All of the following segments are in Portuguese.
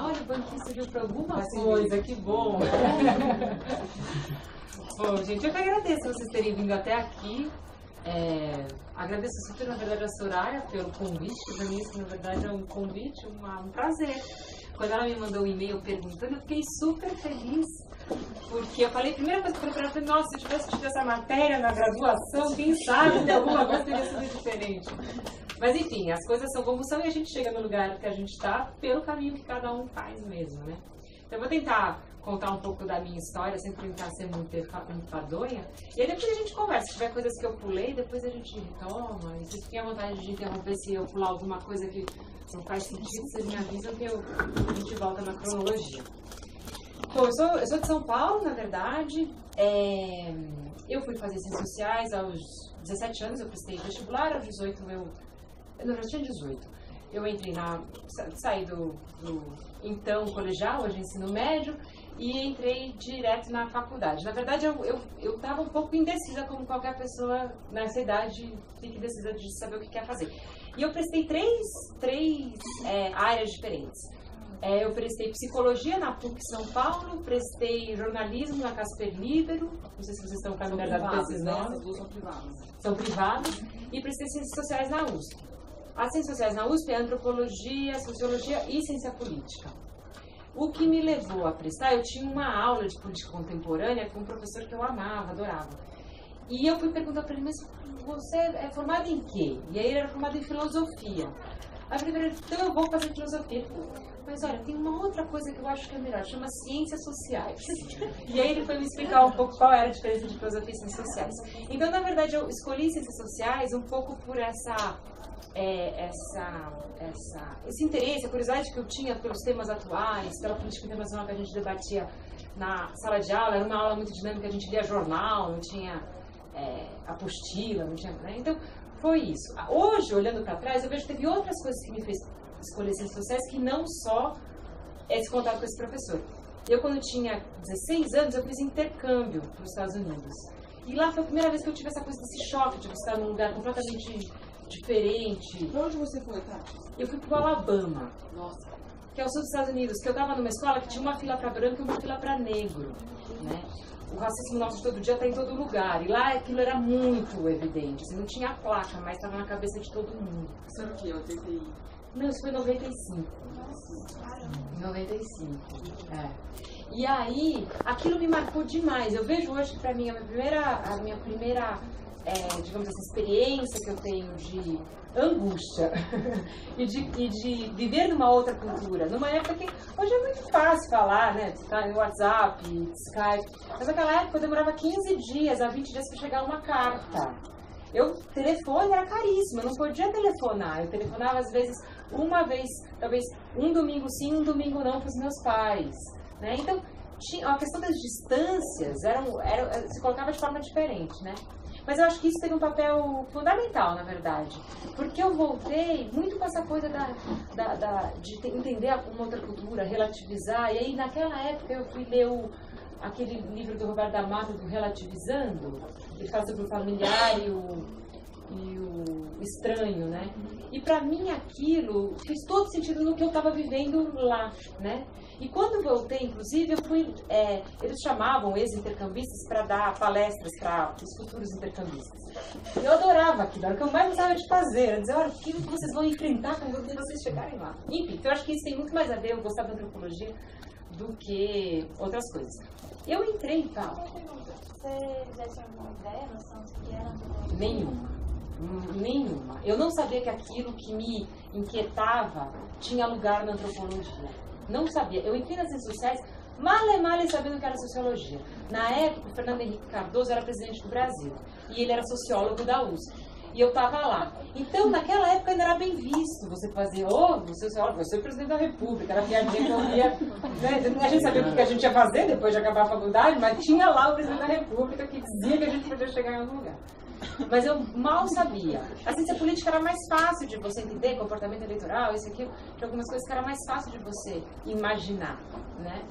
Olha, o banquinho serviu para alguma coisa, que bom. Bom, gente, eu que agradeço vocês terem vindo até aqui. Agradeço super, na verdade, a Soraya pelo convite, que para mim isso, na verdade, é um convite, um prazer. Quando ela me mandou um e-mail perguntando, eu fiquei super feliz, porque eu falei, a primeira coisa que eu falei, nossa, se eu tivesse tido essa matéria na graduação, quem sabe de alguma coisa teria sido diferente. Mas enfim, as coisas são como são e a gente chega no lugar que a gente está pelo caminho que cada um faz mesmo, né? Então eu vou tentar contar um pouco da minha história, sem tentar ser muito enfadonha. E aí depois a gente conversa. Se tiver coisas que eu pulei, depois a gente retoma. E se fiquem à vontade de interromper se eu pular alguma coisa que não faz sentido, vocês me avisam que a gente volta na cronologia. Bom, eu sou de São Paulo, na verdade. Eu fui fazer Ciências Sociais aos 17 anos, eu prestei vestibular, aos 18 eu já tinha 18. Eu entrei saí do então colegial, hoje ensino médio, e entrei direto na faculdade. Na verdade, eu estava um pouco indecisa, como qualquer pessoa nessa idade fica indecisa de saber o que quer fazer. E eu prestei três áreas diferentes. Eu prestei psicologia na PUC São Paulo, prestei jornalismo na Casper Libero, não sei se vocês estão familiarizados com esses nomes. Essas duas são privadas. São privadas, e prestei Ciências Sociais na USP. As Ciências Sociais na USP é Antropologia, Sociologia e Ciência Política. O que me levou a prestar, eu tinha uma aula de política contemporânea com um professor que eu amava, adorava. E eu fui perguntar para ele, mas você é formado em quê? E aí ele era formado em filosofia. Aí eu falei para ele, então eu vou fazer filosofia. Ele falou, mas olha, tem uma outra coisa que eu acho que é melhor, chama Ciências Sociais. E aí ele foi me explicar um pouco qual era a diferença de filosofia e Ciências Sociais. Então, na verdade, eu escolhi Ciências Sociais um pouco por esse interesse, a curiosidade que eu tinha pelos temas atuais, pela política internacional que a gente debatia na sala de aula. Era uma aula muito dinâmica, a gente lia jornal, não tinha apostila, não tinha, né? Então, foi isso. Hoje, olhando para trás, eu vejo que teve outras coisas que me fez escolher Ciências Sociais, que não só esse contato com esse professor. Eu, quando tinha 16 anos, eu fiz intercâmbio para os Estados Unidos. E lá foi a primeira vez que eu tive essa coisa desse choque de estar num lugar completamente diferente. Pra onde você foi, Tati? Eu fui pro Alabama. Nossa. Que é o sul dos Estados Unidos, que eu estava numa escola que tinha uma fila para branco e uma fila para negro, né? O racismo nosso de todo dia está em todo lugar. E lá aquilo era muito evidente. Assim, não tinha placa, mas estava na cabeça de todo mundo. Isso era o quê? 81? Não, isso foi em 95. Em 95. E aí, aquilo me marcou demais. Eu vejo hoje que, para mim, a minha primeira digamos assim, experiência que eu tenho de angústia e de viver numa outra cultura, numa época que hoje é muito fácil falar, né? Tá no WhatsApp, Skype, mas naquela época eu demorava 15 dias a 20 dias para chegar uma carta. Telefone era caríssimo, eu não podia telefonar. Eu telefonava às vezes uma vez, talvez um domingo sim, um domingo não para os meus pais, né? Então a questão das distâncias se colocava de forma diferente, né? Mas eu acho que isso teve um papel fundamental, na verdade. Porque eu voltei muito com essa coisa de entender uma outra cultura, relativizar. E aí, naquela época, eu fui ler aquele livro do Roberto da Mata, do Relativizando. Ele fala sobre o familiar e o estranho, né? E para mim aquilo fez todo sentido no que eu estava vivendo lá, né? E quando voltei, inclusive, eles chamavam ex-intercambistas para dar palestras para os futuros intercambistas. Eu adorava aquilo, era o que eu mais gostava de fazer, era dizer, olha, o que vocês vão enfrentar quando vocês chegarem lá. Enfim, então eu acho que isso tem muito mais a ver, eu gostava da antropologia, do que outras coisas. Eu entrei e tal. Você já tinha alguma ideia, noção do que era antropologia? Nenhuma. Eu não sabia que aquilo que me inquietava tinha lugar na antropologia. Não sabia. Eu entrei nas ciências sociais mal sabendo que era sociologia. Na época, o Fernando Henrique Cardoso era presidente do Brasil. E ele era sociólogo da USP. E eu estava lá. Então, naquela época, ainda era bem visto você fazer, você é presidente da República, era piadinha que eu ia, né? A gente sabia o que a gente ia fazer depois de acabar a faculdade, mas tinha lá o presidente da República que dizia que a gente podia chegar em algum lugar. Mas eu mal sabia. A ciência política era mais fácil de você entender, comportamento eleitoral, isso aqui, de algumas coisas que era mais fácil de você imaginar, né?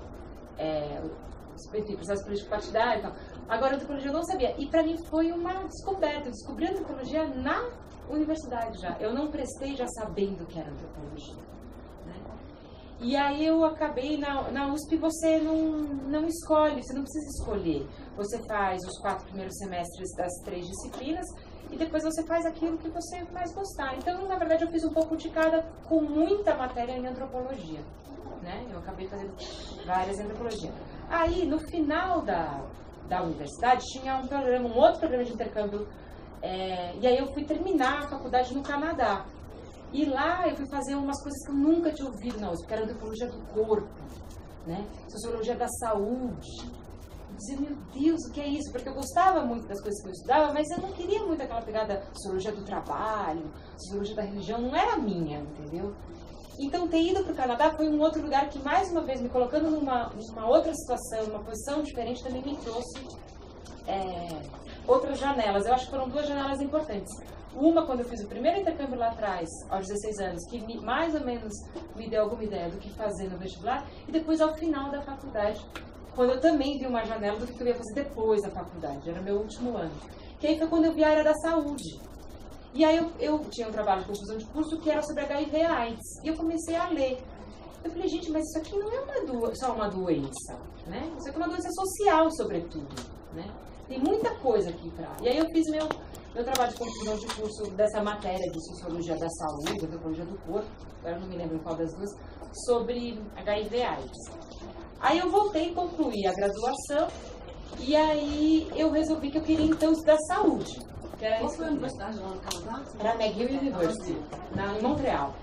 Enfim, processo político partidário e tal. Agora, a antropologia eu não sabia. E para mim foi uma descoberta. Eu descobri a antropologia na universidade já. Eu não prestei já sabendo que era antropologia, né? E aí eu acabei, na USP você não escolhe, você não precisa escolher. Você faz os 4 primeiros semestres das 3 disciplinas e depois você faz aquilo que você mais gostar. Então, na verdade, eu fiz um pouco de cada com muita matéria em antropologia, né? Eu acabei fazendo várias em antropologia. Aí, no final da universidade, tinha um outro programa de intercâmbio, e aí eu fui terminar a faculdade no Canadá. E lá eu fui fazer umas coisas que eu nunca tinha ouvido na USP, que era antropologia do corpo, né? Sociologia da saúde. Eu dizia, meu Deus, o que é isso? Porque eu gostava muito das coisas que eu estudava, mas eu não queria muito aquela pegada sociologia do trabalho, sociologia da religião, não era minha, entendeu? Então, ter ido para o Canadá foi um outro lugar que, mais uma vez, me colocando numa outra situação, numa posição diferente, também me trouxe outras janelas. Eu acho que foram 2 janelas importantes. Uma, quando eu fiz o primeiro intercâmbio lá atrás, aos 16 anos, que mais ou menos me deu alguma ideia do que fazer no vestibular, e depois ao final da faculdade, quando eu também vi uma janela do que eu ia fazer depois da faculdade, era meu último ano. Que aí foi quando eu vi a área da saúde. E aí eu tinha um trabalho de conclusão de curso que era sobre HIV/AIDS, e eu comecei a ler. Eu falei, gente, mas isso aqui não é só uma doença, né? Isso aqui é uma doença social, sobretudo, né? Tem muita coisa aqui pra... E aí eu fiz meu trabalho de conclusão de curso dessa matéria de sociologia da saúde, antropologia do corpo, agora não me lembro qual das duas, sobre HIV/AIDS. Aí eu voltei e concluí a graduação, e aí eu resolvi que eu queria então estudar saúde. Qual foi a universidade lá no Canadá? Era McGill University, em Montreal.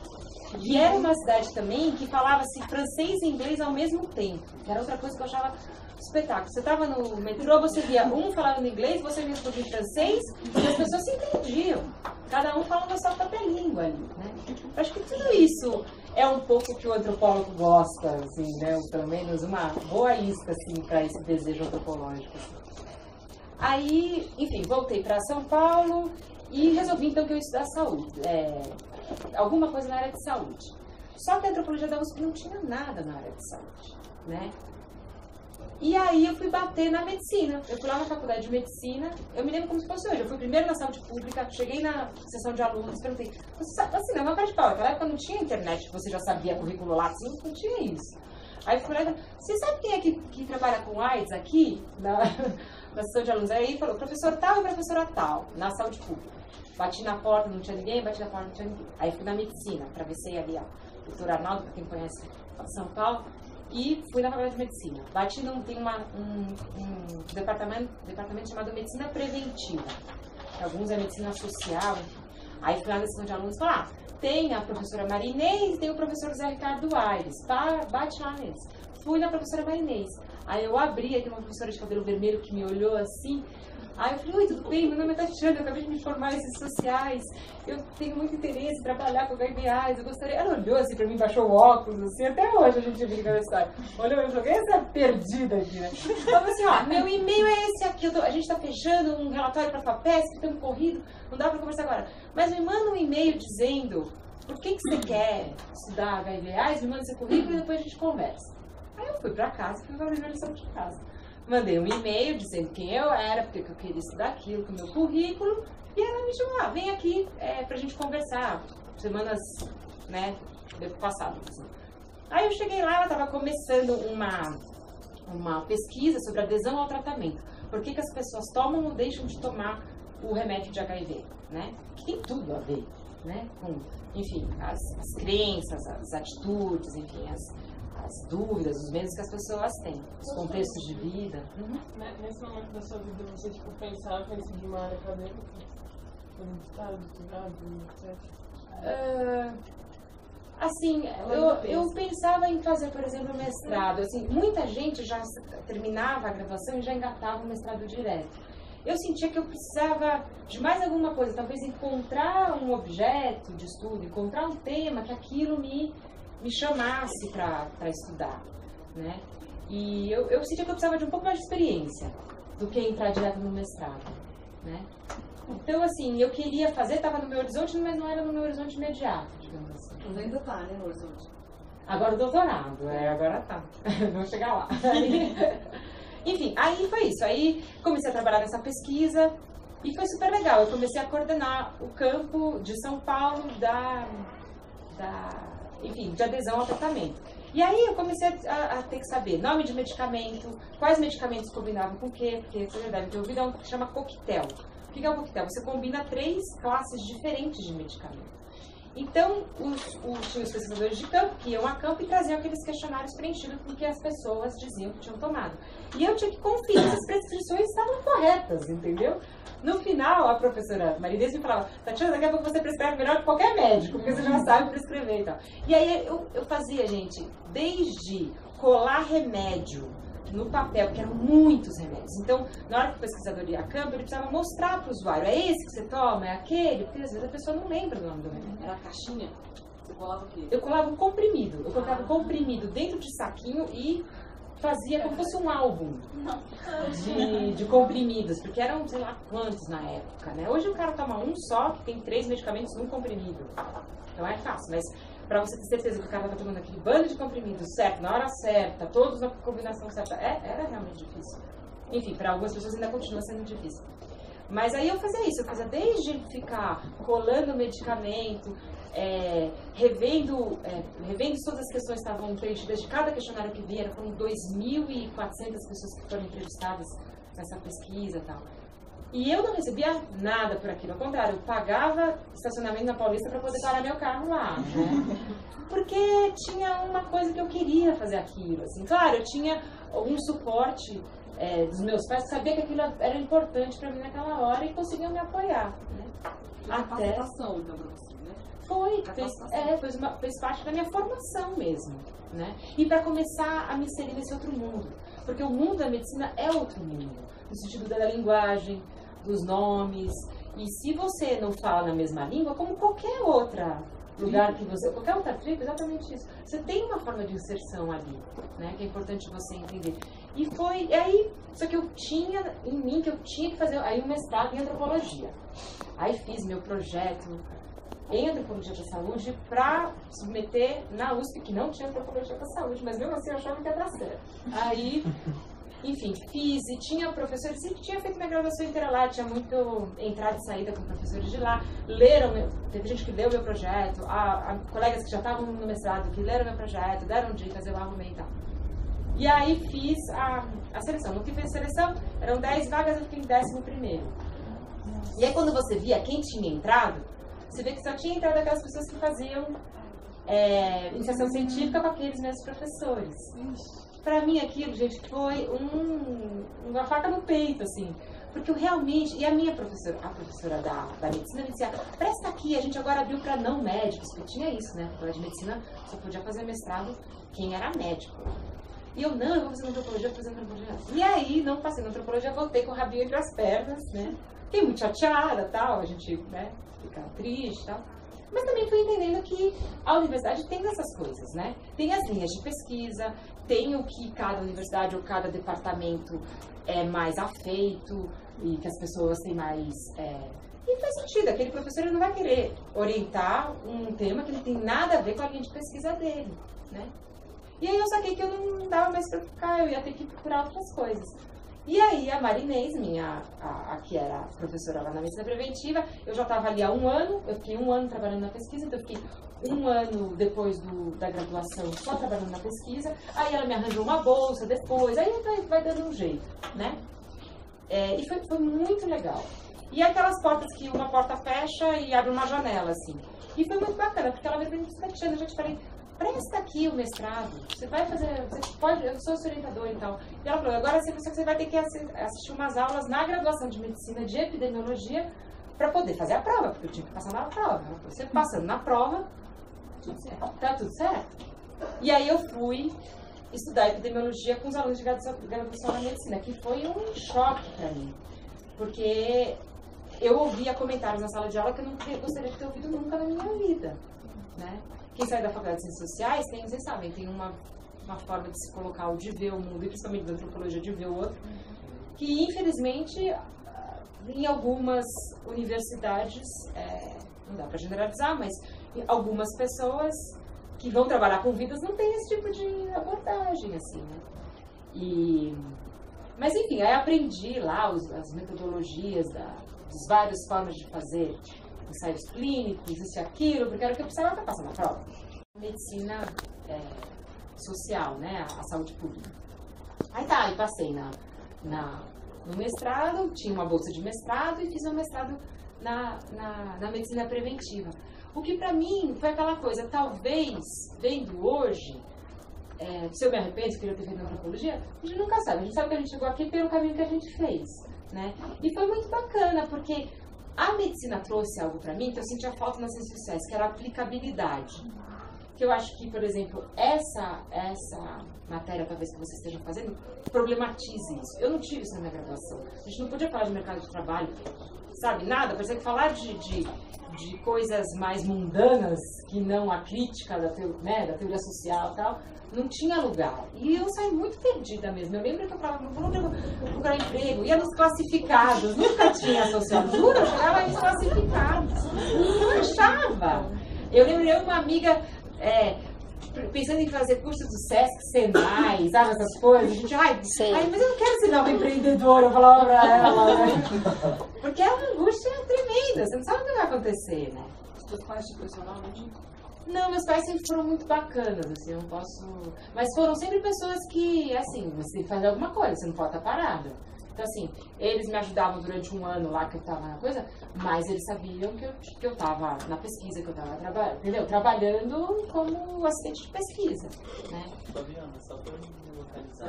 E era uma cidade também que falava-se francês e inglês ao mesmo tempo, que era outra coisa que eu achava espetáculo. Você estava no metrô, você via um falando inglês, você via outro em francês, e as pessoas se entendiam. Cada um falando a sua própria língua ali, né? Eu acho que tudo isso é um pouco que o antropólogo gosta, assim, né? Ou pelo menos uma boa isca, assim, para esse desejo antropológico. Assim. Aí, enfim, voltei para São Paulo e resolvi então que eu ia estudar saúde, alguma coisa na área de saúde. Só que a antropologia da USP não tinha nada na área de saúde, né? E aí eu fui bater na medicina. Eu fui lá na faculdade de medicina, eu me lembro como se fosse hoje. Eu fui primeiro na saúde pública, cheguei na sessão de alunos, perguntei, assim, não, uma cara de pau, naquela época não tinha internet, você já sabia currículo lá, assim, não tinha isso. Aí eu fui lá, você sabe quem é que trabalha com AIDS aqui, na sessão de alunos? Aí falou, professor tal e professora tal, na saúde pública. Bati na porta, não tinha ninguém, bati na porta, não tinha ninguém. Aí fui na medicina, atravessei ali a doutor Arnaldo, para quem conhece São Paulo, e fui na faculdade de medicina. Bati tem um departamento chamado Medicina Preventiva. Alguns é medicina social, enfim. Aí fui lá na sessão de alunos e falei, tem a professora Marinês e tem o professor Zé Ricardo Aires. Bate lá neles. Fui na professora Marinês. Aí eu abri, aí tem uma professora de cabelo vermelho que me olhou assim. Aí eu falei, oi, tudo bem? Meu nome é Tatiana, eu acabei de me formar em ciências sociais. Eu tenho muito interesse em trabalhar com HIV/AIDS. Eu gostaria... Ela olhou assim pra mim, baixou o óculos, assim. Até hoje a gente brinca nessa história. Olhou e falou, essa perdida aqui, né? Falei assim, ó, meu e-mail é esse aqui. A gente tá fechando um relatório pra FAPESP, estamos corrido, não dá pra conversar agora. Mas me manda um e-mail dizendo por que você quer estudar HIV/AIDS, me manda seu currículo e depois a gente conversa. Aí eu fui pra casa e fui fazer a lição de casa. Mandei um e-mail dizendo quem eu era, porque eu queria estudar aquilo, com o meu currículo, e ela me chamou, vem aqui pra gente conversar, semanas, né, passadas. Assim. Aí eu cheguei lá, ela estava começando uma pesquisa sobre adesão ao tratamento. Por que as pessoas tomam ou deixam de tomar o remédio de HIV, né? Que tem tudo a ver, né? Com, enfim, as crenças, as atitudes, enfim, as dúvidas, os medos que as pessoas têm, os contextos de vida. Nesse momento da sua vida, você pensava em seguir uma área acadêmica? Assim, eu pensava em fazer, por exemplo, mestrado. Assim, muita gente já terminava a graduação e já engatava o mestrado direto. Eu sentia que eu precisava de mais alguma coisa, talvez encontrar um objeto de estudo, encontrar um tema que aquilo me chamasse para estudar, né? E eu sentia que eu precisava de um pouco mais de experiência do que entrar direto no mestrado, né? Então, assim, eu queria fazer, estava no meu horizonte, mas não era no meu horizonte imediato, digamos assim. Mas ainda tá, né, no horizonte? Agora o doutorado, agora tá. Vamos chegar lá. Enfim, aí foi isso. Aí comecei a trabalhar nessa pesquisa e foi super legal. Eu comecei a coordenar o campo de São Paulo enfim, de adesão ao tratamento. E aí eu comecei a ter que saber nome de medicamento, quais medicamentos combinavam com o quê, porque você já deve ter ouvido, é um que chama coquetel. O que é um coquetel? Você combina 3 classes diferentes de medicamento. Então, tinha os pesquisadores de campo que iam a campo e traziam aqueles questionários preenchidos com o que as pessoas diziam que tinham tomado. E eu tinha que conferir se as prescrições estavam corretas, entendeu? No final, a professora Marinês me falava, Tatiana, daqui a pouco você prescreve melhor que qualquer médico, porque você já sabe prescrever e tal. E aí eu fazia, gente, desde colar remédio no papel, porque eram muitos remédios. Então, na hora que o pesquisador ia a campo, ele precisava mostrar para o usuário, é esse que você toma, é aquele, porque às vezes a pessoa não lembra do nome do remédio. Era a caixinha? Você colava o quê? Eu colava um comprimido. Eu colocava um comprimido dentro de saquinho e fazia como se fosse um álbum de comprimidos, porque eram, sei lá quantos na época, né? Hoje o cara toma um só, que tem 3 medicamentos num comprimido. Então é fácil, mas para você ter certeza que o cara tá tomando aquele bando de comprimidos certo, na hora certa, todos na combinação certa, era realmente difícil. Enfim, para algumas pessoas ainda continua sendo difícil. Mas aí eu fazia isso, eu fazia desde ficar colando medicamento, revendo todas as questões que estavam preenchidas de cada questionário que vieram, foram 2.400 pessoas que foram entrevistadas nessa pesquisa e tal. E eu não recebia nada por aquilo, ao contrário, eu pagava estacionamento na Paulista para poder parar meu carro lá, né? Porque tinha uma coisa que eu queria fazer aquilo, assim. Claro, eu tinha algum suporte dos meus pais que sabia que aquilo era importante para mim naquela hora e conseguiam me apoiar, né? Até capacitação, então, para você, né? Fez parte da minha formação mesmo, né? E para começar a me inserir nesse outro mundo, porque o mundo da medicina é outro mundo, no sentido da linguagem, dos nomes, e se você não fala na mesma língua, como qualquer outra lugar que você, qualquer outra tribo, exatamente isso, você tem uma forma de inserção ali, né? Que é importante você entender. E aí, só que eu tinha em mim que eu tinha que fazer aí um mestrado em antropologia. Aí fiz meu projeto em antropologia da saúde para submeter na USP, que não tinha antropologia da saúde, mas mesmo assim eu achava que ia dar certo. Aí, enfim, fiz e tinha professores que tinha feito minha graduação inteira lá, tinha muito entrada e saída com professores de lá, teve gente que leu meu projeto, colegas que já estavam no mestrado que leram meu projeto, deram dicas, eu arrumei e tal. E aí fiz a seleção. No que fez a seleção, eram 10 vagas, eu fiquei em 11º. E aí quando você via quem tinha entrado, você vê que só tinha entrado aquelas pessoas que faziam iniciação científica com aqueles mesmos professores. Pra mim aquilo, gente, foi uma faca no peito, assim. Porque eu realmente... E a minha professora, a professora da medicina, me dizia, presta aqui, a gente agora abriu pra não médicos, porque tinha isso, né? Porque de medicina só podia fazer mestrado quem era médico. E eu vou fazer antropologia, vou fazer antropologia. E aí, não passei na antropologia, voltei com o rabinho entre as pernas, né? Fiquei muito chateada, tal, a gente, né, fica triste, tal. Mas também fui entendendo que a universidade tem essas coisas, né? Tem as linhas de pesquisa, tem o que cada universidade ou cada departamento é mais afeito e que as pessoas têm mais... E faz sentido, aquele professor ele não vai querer orientar um tema que não tem nada a ver com a linha de pesquisa dele, né? E aí eu saquei que eu não dava mais pra ficar, eu ia ter que procurar outras coisas. E aí a Marinês, que era a professora lá na medicina preventiva, eu já estava ali há 1 ano, eu fiquei 1 ano trabalhando na pesquisa, então eu fiquei 1 ano depois da graduação só trabalhando na pesquisa, aí ela me arranjou uma bolsa depois, aí vai dando um jeito, né? E foi muito legal. E aquelas portas que uma porta fecha e abre uma janela, assim. E foi muito bacana, porque ela me disse, Tatiana, eu já te falei, presta aqui o mestrado, você vai fazer, você pode, eu sou sua orientadora e tal. E ela falou, agora você vai ter que assistir umas aulas na graduação de medicina de epidemiologia para poder fazer a prova, porque eu tinha que passar na prova. Você passando na prova, tá tudo certo. E aí eu fui estudar epidemiologia com os alunos de graduação na medicina, que foi um choque para mim, porque eu ouvia comentários na sala de aula que eu não gostaria de ter ouvido nunca na minha vida, né? Quem sai da faculdade de Ciências Sociais, vocês sabem, tem uma forma de se colocar ou de ver o mundo, e principalmente da antropologia, de ver o outro, que infelizmente, em algumas universidades, não dá para generalizar, mas algumas pessoas que vão trabalhar com vidas não têm esse tipo de abordagem, assim, né? Mas enfim, aí aprendi lá as metodologias das várias formas de fazer ensaios clínicos, isso e aquilo, porque era o que eu precisava para passar na prova. A medicina social, né? A saúde pública. Aí tá, aí passei no mestrado, tinha uma bolsa de mestrado e fiz um mestrado na medicina preventiva. O que pra mim foi aquela coisa, talvez, vendo hoje, se eu me arrependo, se eu queria ter feito antropologia, a gente nunca sabe. A gente sabe que a gente chegou aqui pelo caminho que a gente fez, né? E foi muito bacana, porque a medicina trouxe algo pra mim que eu sentia falta nas ciências sociais, que era a aplicabilidade. Que eu acho que, por exemplo, essa matéria, talvez, que vocês estejam fazendo, problematize isso. Eu não tive isso na minha graduação. A gente não podia falar de mercado de trabalho, sabe? Nada. Parecia que falar de coisas mais mundanas, que não a crítica da teoria social e tal, não tinha lugar. E eu saí muito perdida mesmo. Eu lembro que eu falava, onde eu vou procurar emprego? Ia nos classificados. Nunca tinha social. Juro, eu chegava nos classificados. Não achava. Eu lembro, eu e uma amiga... pensando em fazer curso do Sesc, Senai, sabe, essas coisas, a gente, mas eu não quero ser nova empreendedora, eu falava pra ela, né? Porque é uma angústia tremenda, você não sabe o que vai acontecer, né? Os teus pais te pressionaram muito? Não, meus pais sempre foram muito bacanas, assim, eu não posso... Mas foram sempre pessoas que, assim, você tem que fazer alguma coisa, você não pode estar parada. Então, assim, eles me ajudavam durante um ano lá que eu estava na coisa, mas eles sabiam que eu estava na pesquisa, que eu estava trabalhando, entendeu? Trabalhando como assistente de pesquisa, né? Fabiana, só para me localizar.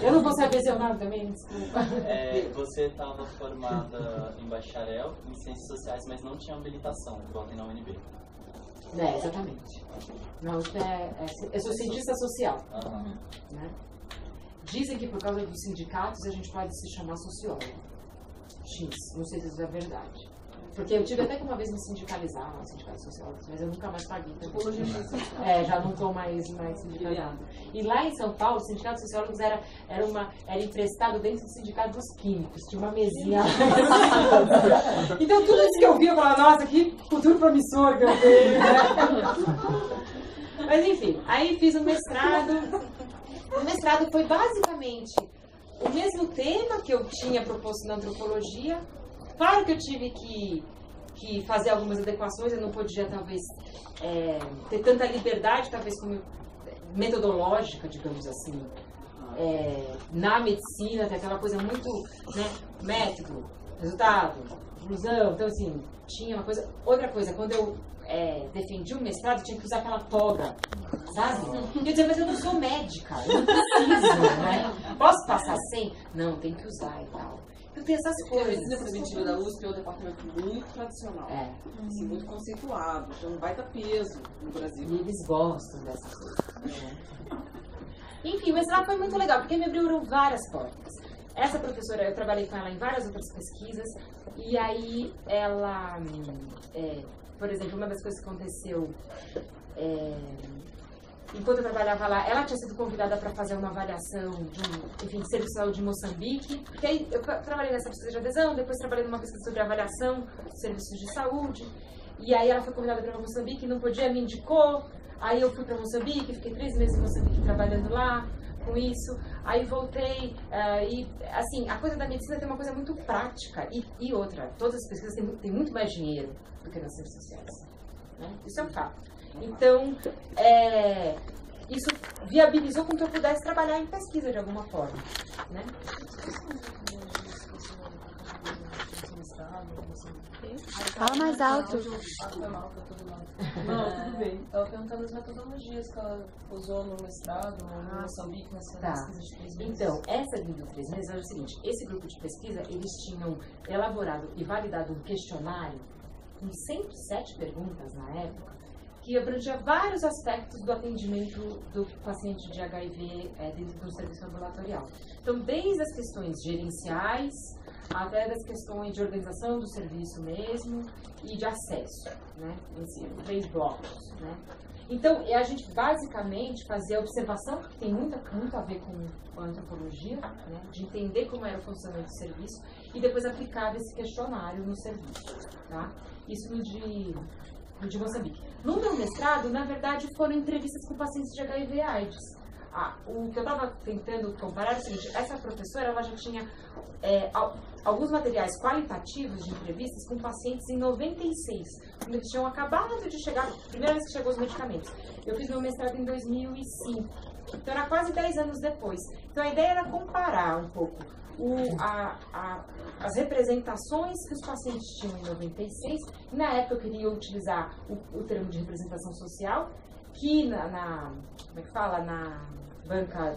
Eu não vou saber seu nome também, desculpa. Você estava formada em bacharel em Ciências Sociais, mas não tinha habilitação, igual tem na UNB. Exatamente. Não, eu sou cientista social, né? Dizem que por causa dos sindicatos a gente pode se chamar sociólogo. X, não sei se isso é verdade. Porque eu tive até que uma vez me sindicalizar, sindicato social, mas eu nunca mais paguei. Já não estou mais sindicalizada. E lá em São Paulo, o sindicato de sociólogos era emprestado dentro do sindicato dos químicos. Tinha uma mesinha. Então tudo isso que eu vi, eu falava, nossa, que futuro promissor que eu tenho. Mas enfim, aí fiz um mestrado. O mestrado foi basicamente o mesmo tema que eu tinha proposto na antropologia. Claro que eu tive que fazer algumas adequações, eu não podia, talvez, ter tanta liberdade, talvez, como metodológica, digamos assim. Na medicina, tem aquela coisa muito, né, método, resultado, conclusão. Então, assim, tinha uma coisa... Outra coisa, quando eu defendi o mestrado, eu tinha que usar aquela toga, sabe? E eu dizia, mas eu não sou médica, eu não preciso, né? Posso passar sem? Não, tem que usar e tal. Então tem essas coisas. A medicina preventiva da USP é um departamento muito tradicional, assim, muito conceituado, então não vai dar peso no Brasil. E eles gostam dessas coisas. Enfim, o mestrado foi muito legal, porque me abriram várias portas. Essa professora, eu trabalhei com ela em várias outras pesquisas, e aí ela... por exemplo, uma das coisas que aconteceu, enquanto eu trabalhava lá, ela tinha sido convidada para fazer uma avaliação de serviço de saúde em Moçambique, porque aí eu trabalhei nessa pesquisa de adesão, depois trabalhei numa pesquisa sobre avaliação de serviços de saúde, e aí ela foi convidada para Moçambique, não podia, me indicou, aí eu fui para Moçambique, fiquei 3 meses em Moçambique trabalhando lá, com isso, aí voltei, e assim, a coisa da medicina tem uma coisa muito prática, e outra, todas as pesquisas têm muito mais dinheiro do que nas ciências sociais, né? Isso é um fato. Então, isso viabilizou com que eu pudesse trabalhar em pesquisa de alguma forma, né? Fala mais alto. Não, tudo bem. Estava perguntando as metodologias que ela usou no mestrado, no Moçambique, nessa pesquisa de 3 meses. Então, essa de 3 meses era o seguinte, esse grupo de pesquisa, eles tinham elaborado e validado um questionário com 107 perguntas na época, que abrangia vários aspectos do atendimento do paciente de HIV dentro do serviço ambulatorial. Então, desde as questões gerenciais, até das questões de organização do serviço mesmo e de acesso, né? Em 3 blocos, né? Então, a gente basicamente fazia observação, que tem muito a ver com a antropologia, né? De entender como era o funcionamento do serviço e depois aplicava esse questionário no serviço, tá? Isso no de Moçambique. No meu mestrado, na verdade, foram entrevistas com pacientes de HIV/AIDS. o que eu estava tentando comparar é o seguinte, essa professora ela já tinha alguns materiais qualitativos de entrevistas com pacientes em 96, quando eles tinham acabado de chegar, primeira vez que chegou os medicamentos. Eu fiz meu mestrado em 2005, então era quase 10 anos depois. Então a ideia era comparar um pouco as representações que os pacientes tinham em 96. Na época eu queria utilizar o termo de representação social, que como é que fala? Na banca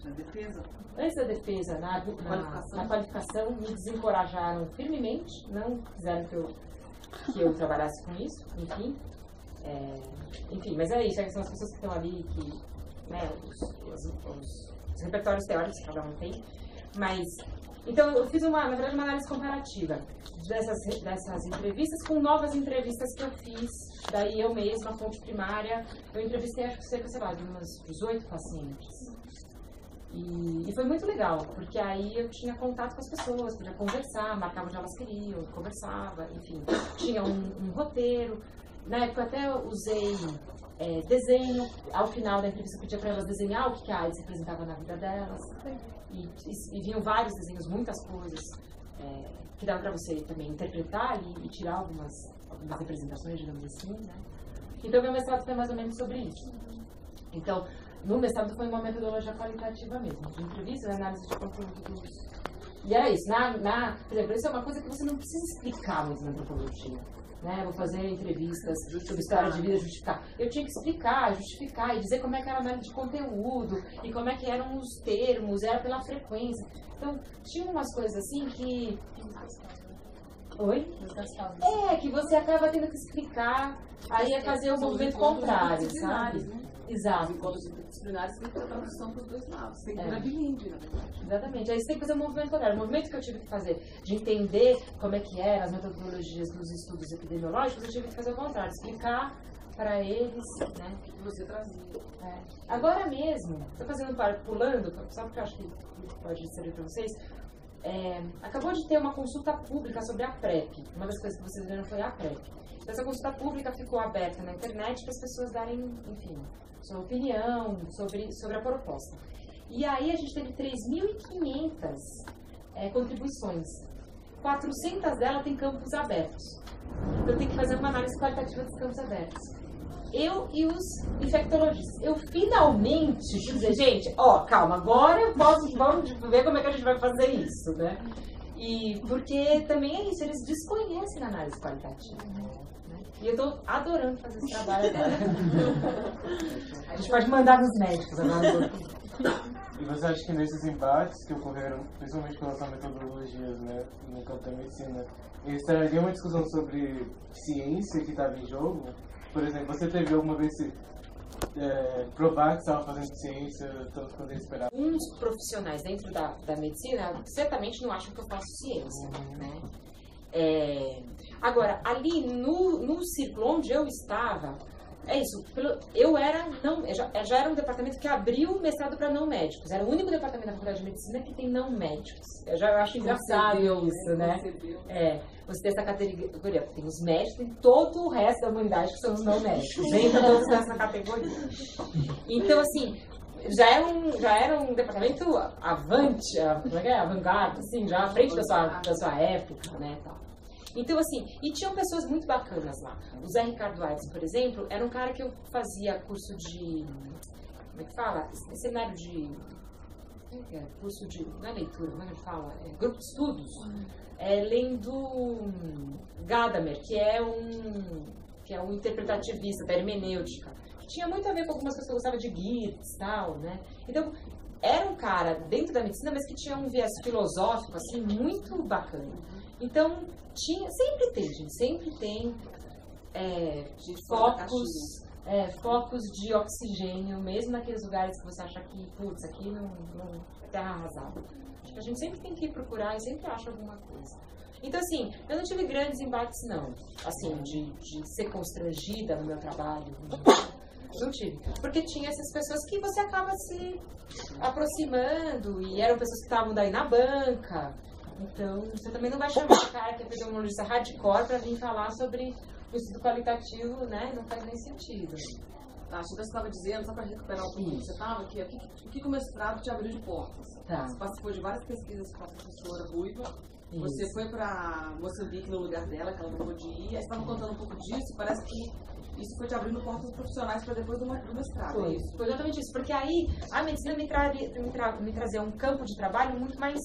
Na defesa? Antes da defesa, na qualificação, me desencorajaram firmemente, não quiseram que eu trabalhasse com isso, enfim, mas é isso, são as pessoas que estão ali, né, os repertórios teóricos que cada um tem, mas, então eu fiz na verdade uma análise comparativa dessas entrevistas com novas entrevistas que eu fiz, daí eu mesma, fonte primária, eu entrevistei acho que sei lá, de umas 18 pacientes. E foi muito legal, porque aí eu tinha contato com as pessoas, podia conversar, marcava onde elas queriam, conversava, enfim, tinha um roteiro. Na época até eu usei desenho, ao final da entrevista eu pedia para elas desenhar o que a AIDS representava na vida delas, e vinham vários desenhos, muitas coisas, que dava para você também interpretar e tirar algumas representações, digamos assim, né? Então meu mestrado foi mais ou menos sobre isso. Então, no mestrado foi uma metodologia qualitativa mesmo, de entrevista, análise de conteúdo. E era isso. Por exemplo, isso é uma coisa que você não precisa explicar muito na antropologia. Né? Vou fazer entrevistas sobre história de vida, justificar. Eu tinha que explicar, justificar e dizer como é que era a análise de conteúdo e como é que eram os termos, era pela frequência. Então, tinha umas coisas assim que... Oi? Que você acaba tendo que explicar, aí é fazer o movimento contrário, sabe? Né? Exato. Os encontros interdisciplinares tem que ter tradução para os dois lados, tem que virar bilíngue, na verdade. Exatamente, aí você tem que fazer um movimento contrário. O movimento que eu tive que fazer de entender como é que eram as metodologias dos estudos epidemiológicos, eu tive que fazer o contrário, explicar para eles, né? O que você trazia. Agora mesmo, estou pulando, só porque eu acho que pode servir para vocês, acabou de ter uma consulta pública sobre a PrEP. Uma das coisas que vocês viram foi a PrEP. Então, essa consulta pública ficou aberta na internet para as pessoas darem, enfim, sua opinião sobre a proposta. E aí a gente teve 3.500 contribuições. 400 delas têm campos abertos. Então tem que fazer uma análise qualitativa dos campos abertos. Eu e os infectologistas. Eu finalmente dizer, gente, calma, agora vamos ver como é que a gente vai fazer isso, né? E porque também é isso, eles desconhecem a análise qualitativa. E eu estou adorando fazer esse trabalho agora. A gente pode mandar nos médicos agora. E você acha que nesses embates que ocorreram, principalmente com relação a metodologias, né, no campo da medicina, eles trariam uma discussão sobre ciência que estava em jogo? Por exemplo, você teve alguma vez provar que estava fazendo ciência tanto quanto eles esperavam? Uns profissionais dentro da medicina certamente não acham que eu faço ciência, né? Agora, ali no círculo onde eu estava, é isso, eu já era um departamento que abriu o mestrado para não médicos, era o único departamento da Faculdade de Medicina que tem não médicos. Eu acho engraçado isso, né? Você tem essa categoria, tem os médicos, tem todo o resto da humanidade que são os não médicos, entra todos nessa categoria. Então, assim, já era um departamento avant-garde, assim, já à frente da sua época, né, tal. Então, assim, e tinham pessoas muito bacanas lá. O Zé Ricardo Aires, por exemplo, era um cara que eu fazia curso de... Como é que fala? Seminário de... Curso de... Não é leitura, como é que fala? Grupo de estudos. Lendo Gadamer, que é um interpretativista da hermenêutica. Que tinha muito a ver com algumas coisas que eu gostava de Geertz e tal, né? Então, era um cara dentro da medicina, mas que tinha um viés filosófico, assim, muito bacana. Então, sempre tem focos de oxigênio, mesmo naqueles lugares que você acha que, putz, aqui não é terra arrasada. Acho que a gente sempre tem que procurar e sempre acha alguma coisa. Então, assim, eu não tive grandes embates, não. Assim, de ser constrangida no meu trabalho. Não tive. Porque tinha essas pessoas que você acaba se aproximando e eram pessoas que estavam daí na banca. Então, você também não vai chamar o cara que é epidemiologista hardcore para vir falar sobre o estudo qualitativo, né? Não faz nem sentido. a Chita estava dizendo, só para recuperar um pouco que você estava, que o que o mestrado te abriu de portas. Tá. Você participou de várias pesquisas com a professora Ruiva. Você foi para Moçambique no lugar dela, que ela não pôde ir. Aí você estava contando um pouco disso, parece que isso foi te abrindo portas profissionais para depois do mestrado. Foi exatamente isso, porque aí a medicina me trazia um campo de trabalho muito mais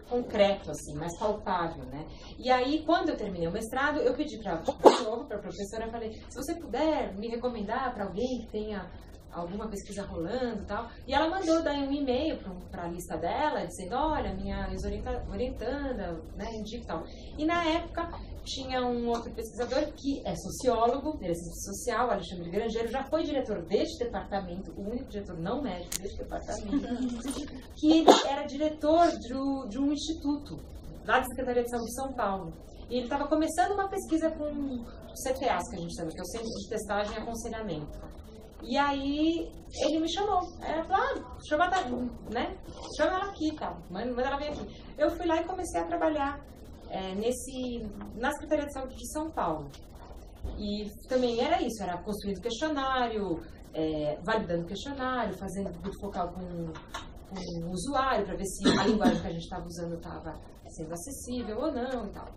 concreto, assim, mais palpável, né? E aí, quando eu terminei o mestrado, eu pedi para a professora, eu falei, se você puder me recomendar para alguém que tenha alguma pesquisa rolando e tal. E ela mandou daí um e-mail para a lista dela, dizendo, olha, minha ex-orientanda, né, indica e tal. E na época tinha um outro pesquisador que é sociólogo, ele é cientista social, Alexandre Grangeiro, já foi diretor deste departamento, o único diretor não médico deste departamento, que ele era diretor de um instituto, lá da Secretaria de Saúde de São Paulo. E ele estava começando uma pesquisa com CTAs, que a gente chama, que é o Centro de Testagem e Aconselhamento. E aí ele me chamou. Ela falou, chama ela aqui e tal, manda ela vir aqui. Eu fui lá e comecei a trabalhar na Secretaria de Saúde de São Paulo. E também era isso, era construindo questionário, validando questionário, fazendo grupo focal com o usuário, para ver se a linguagem que a gente estava usando estava sendo acessível ou não e tal.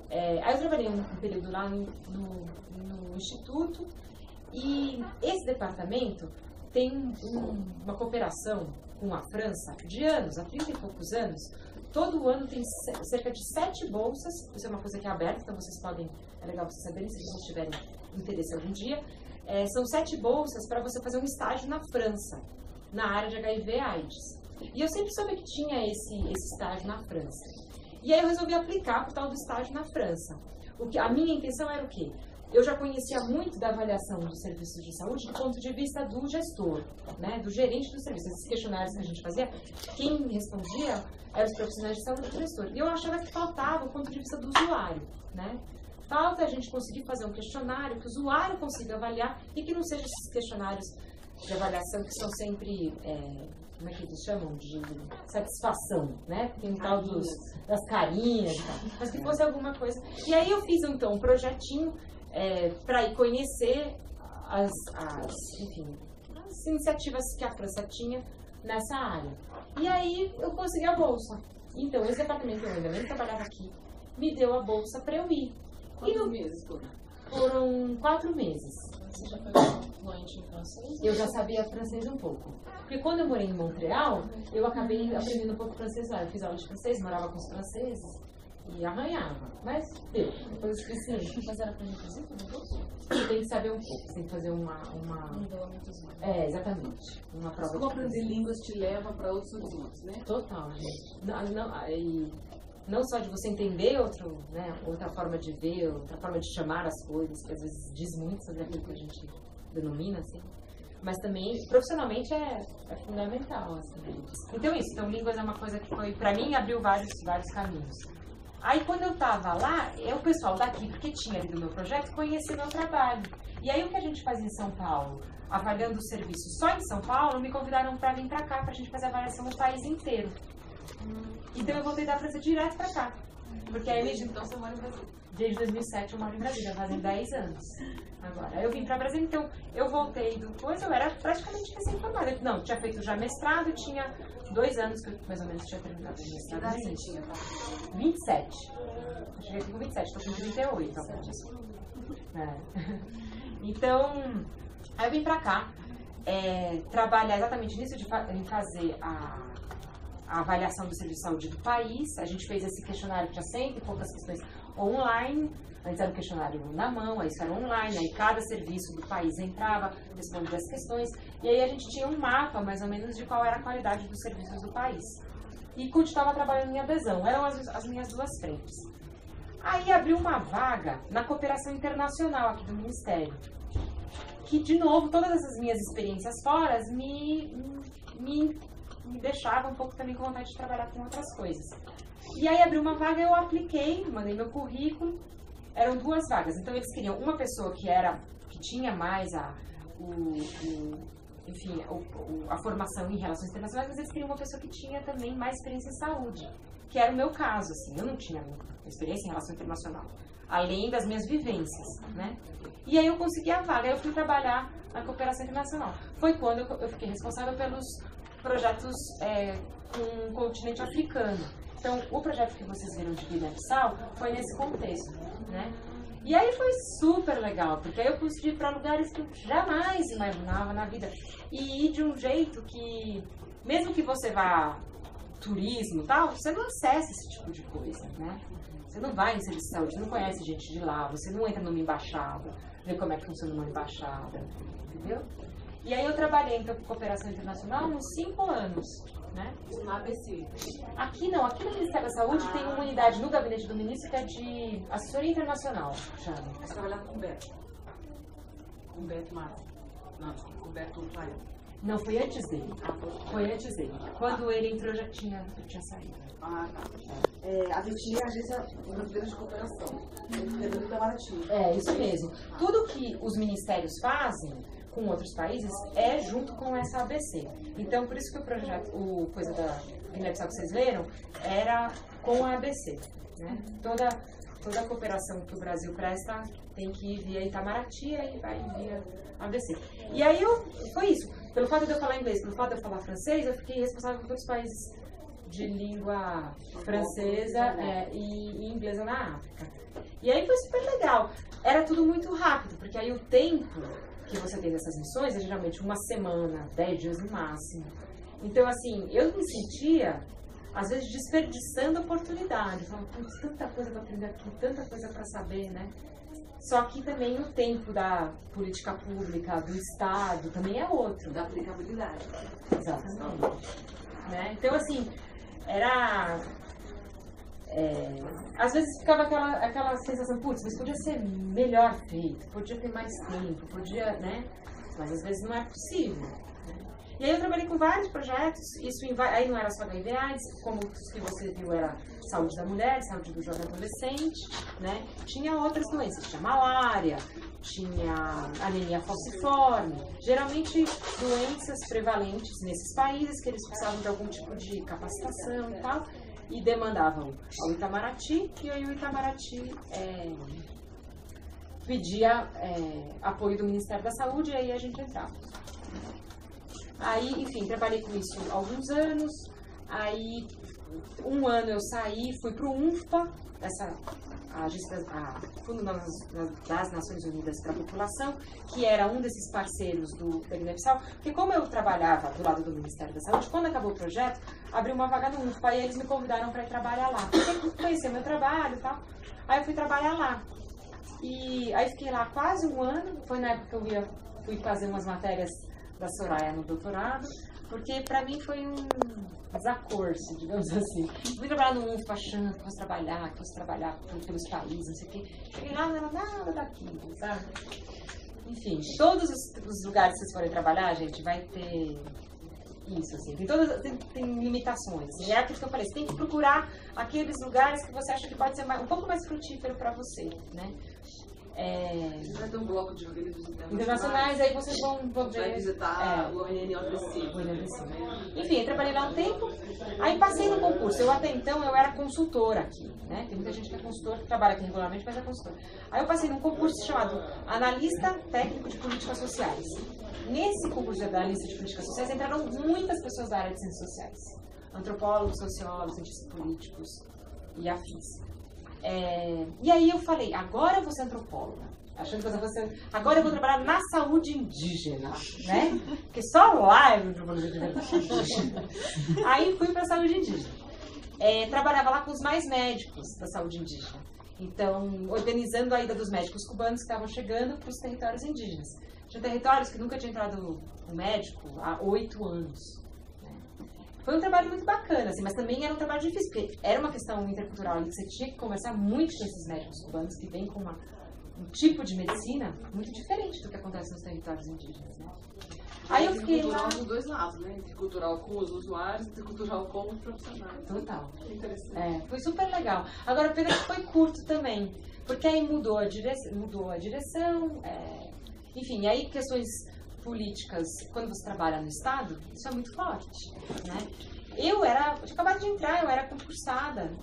Aí eu trabalhei um período lá no Instituto. E esse departamento tem uma cooperação com a França de anos, há 30 e poucos anos. Todo ano tem cerca de 7 bolsas, isso é uma coisa que é aberta, então vocês podem, é legal vocês saberem, se vocês tiverem interesse algum dia. São 7 bolsas para você fazer um estágio na França, na área de HIV/AIDS. E eu sempre soube que tinha esse estágio na França. E aí eu resolvi aplicar para o tal do estágio na França. A minha intenção era o quê? Eu já conhecia muito da avaliação dos serviços de saúde do ponto de vista do gestor, né, do gerente do serviço. Esses questionários que a gente fazia, quem respondia eram os profissionais de saúde e o gestor. E eu achava que faltava o ponto de vista do usuário, né? Falta a gente conseguir fazer um questionário que o usuário consiga avaliar e que não sejam esses questionários de avaliação que são sempre, como é que eles chamam? De satisfação, né? Tem um tal das carinhas e tal. Mas que fosse alguma coisa. E aí eu fiz, então, um projetinho para ir conhecer as iniciativas que a França tinha nessa área. E aí eu consegui a bolsa. Então, esse departamento, eu ainda nem trabalhava aqui, me deu a bolsa para eu ir. Quantos meses foram 4 meses. Você já foi fluente em francês? Eu já sabia francês um pouco. Porque quando eu morei em Montreal, eu acabei aprendendo um pouco francês lá. Eu fiz aula de francês, morava com os franceses. E arranhava, mas deu, foi o suficiente. Mas era para mim fazer tudo? Você tem que saber um pouco, você tem que fazer uma... exatamente. Uma prova. Como aprender línguas te leva para outros horizontes, né? Total, gente. Não só de você entender outra forma de ver, outra forma de chamar as coisas, que às vezes diz muito sobre aquilo que a gente denomina, assim. Mas também, profissionalmente, é fundamental, assim. Então isso, línguas é uma coisa que foi, pra mim, abriu vários caminhos. Aí, quando eu estava lá, o pessoal daqui, porque tinha ali do meu projeto, conhecia meu trabalho. E aí, o que a gente fazia em São Paulo, avaliando o serviço só em São Paulo, me convidaram para vir para cá, para a gente fazer a avaliação no país inteiro. Então, eu voltei da França direto para cá. Porque aí, desde então, você mora em Brasília. Desde 2007, eu moro em Brasília, fazem 10 anos. Agora, aí eu vim para Brasília, então, eu voltei depois, eu era praticamente recém-formada. Não, tinha feito já mestrado, tinha 2 anos que eu, mais ou menos, tinha terminado o mestrado. Que idade você tinha? 27. Eu cheguei com 27, estou com 38. Então, aí eu vim pra cá trabalhar exatamente nisso, em fazer a avaliação do serviço de saúde do país. A gente fez esse questionário que tinha 100 e poucas questões online. Antes era um questionário na mão, aí isso era online, aí cada serviço do país entrava, respondia as questões, e aí a gente tinha um mapa, mais ou menos, de qual era a qualidade dos serviços do país. E continuava trabalhando em adesão, eram as minhas 2 frentes. Aí abriu uma vaga na cooperação internacional aqui do Ministério, que, de novo, todas essas minhas experiências fora me deixavam um pouco também com vontade de trabalhar com outras coisas. E aí abriu uma vaga, eu apliquei, mandei meu currículo. Eram 2 vagas, então eles queriam uma pessoa que tinha mais a formação em relações internacionais, mas eles queriam uma pessoa que tinha também mais experiência em saúde, que era o meu caso, assim, eu não tinha experiência em relação internacional, além das minhas vivências, né? E aí eu consegui a vaga, eu fui trabalhar na cooperação internacional. Foi quando eu fiquei responsável pelos projetos com o continente africano. Então, o projeto que vocês viram de Guiné-Bissau foi nesse contexto, né? E aí foi super legal, porque aí eu pude ir para lugares que eu jamais imaginava na vida. E ir de um jeito que, mesmo que você vá turismo e tal, você não acessa esse tipo de coisa, né? Você não vai em serviço de saúde, não conhece gente de lá, você não entra numa embaixada, vê como é que funciona uma embaixada, entendeu? E aí eu trabalhei em cooperação internacional uns 5 anos, né? No ABC. Aqui não, aqui no Ministério da Saúde tem uma unidade no gabinete do ministro que é de assessoria internacional, chama. Você trabalhava com o Beto. Com o Beto Massa. Não, com o Beto Paia. Não, foi antes dele. Foi antes dele. Quando ele entrou, eu já tinha saído. Ah, tá. A gente é a Agência Brasileira de Cooperação. É do Itamaraty. É, isso mesmo. Tudo que os ministérios fazem com outros países é junto com essa ABC. Então, por isso que o projeto, o coisa da Guiné-Bissau que vocês leram, era com a ABC. Né? Toda a cooperação que o Brasil presta tem que ir via Itamaraty e vai via ABC. E aí foi isso. Pelo fato de eu falar inglês, pelo fato de eu falar francês, eu fiquei responsável por todos os países de língua francesa e inglesa na África. E aí foi super legal. Era tudo muito rápido, porque aí o tempo que você tem dessas missões é geralmente 1 semana, 10 dias no máximo. Então, assim, eu me sentia, às vezes, desperdiçando a oportunidade. Eu falava, putz, tanta coisa para aprender aqui, tanta coisa para saber, né? Só que também o tempo da política pública, do Estado, também é outro. Da aplicabilidade. Exatamente. Né? Então, assim, era... às vezes ficava aquela sensação, putz, mas podia ser melhor feito, podia ter mais tempo, podia, né? Mas às vezes não é possível. E aí eu trabalhei com vários projetos, aí não era só HIV AIDS, como os que você viu era saúde da mulher, saúde do jovem adolescente, né? Tinha outras doenças, tinha malária, tinha anemia falciforme, geralmente doenças prevalentes nesses países que eles precisavam de algum tipo de capacitação e tal, e demandavam ao Itamaraty, e aí o Itamaraty pedia apoio do Ministério da Saúde, e aí a gente entrava. Aí, enfim, trabalhei com isso há alguns anos. Aí, 1 ano eu saí, fui para o UNFPA, a agência Fundo das Nações Unidas para a População, que era um desses parceiros da Guiné-Bissau, porque como eu trabalhava do lado do Ministério da Saúde, quando acabou o projeto, abriu uma vaga no UNFPA e eles me convidaram para ir trabalhar lá. Porque conhecer meu trabalho e tal. Aí eu fui trabalhar lá. E aí fiquei lá quase 1 ano, foi na época que eu fui fazer umas matérias da Soraya no doutorado, porque pra mim foi um desacordo, digamos assim. Fui trabalhar no UNFPA achando que fosse trabalhar pelos países, não sei o quê. Cheguei lá, não era nada daquilo, sabe? Enfim, todos os lugares que vocês forem trabalhar, gente, vai ter isso, assim. Tem limitações. E é aquilo que eu falei, você tem que procurar aqueles lugares que você acha que pode ser um pouco mais frutífero pra você, né? Você vai ter um bloco de organismos internacionais, aí vocês vão ver. Vai visitar o ONU-ODC. Enfim, eu trabalhei lá um tempo, aí passei no concurso. Eu até então eu era consultora aqui, né? Tem muita gente que é consultora, que trabalha aqui regularmente, mas é consultora. Aí eu passei num concurso chamado Analista Técnico de Políticas Sociais. Nesse concurso de analista de políticas sociais entraram muitas pessoas da área de ciências sociais. Antropólogos, sociólogos, cientistas políticos e afins. E aí eu falei, agora eu vou ser antropóloga. Achando que eu vou ser... Agora eu vou trabalhar na saúde indígena, né? Porque só lá é antropologia indígena. Aí fui para a saúde indígena. Trabalhava lá com os mais médicos da saúde indígena. Então, organizando a ida dos médicos cubanos que estavam chegando para os territórios indígenas. Tinha territórios que nunca tinha entrado um médico há 8 anos. Foi um trabalho muito bacana, assim, mas também era um trabalho difícil, porque era uma questão intercultural ali que você tinha que conversar muito com esses médicos cubanos que vêm com um tipo de medicina muito diferente do que acontece nos territórios indígenas, né? Aí eu fiquei lá... dos dois lados, né? Intercultural com os usuários, intercultural com os profissionais. Total. Interessante. Foi super legal. Agora, pena que foi curto também, porque aí mudou a direção, enfim, aí questões políticas, quando você trabalha no Estado, isso é muito forte, né? Eu tinha acabado de entrar, eu era concursada,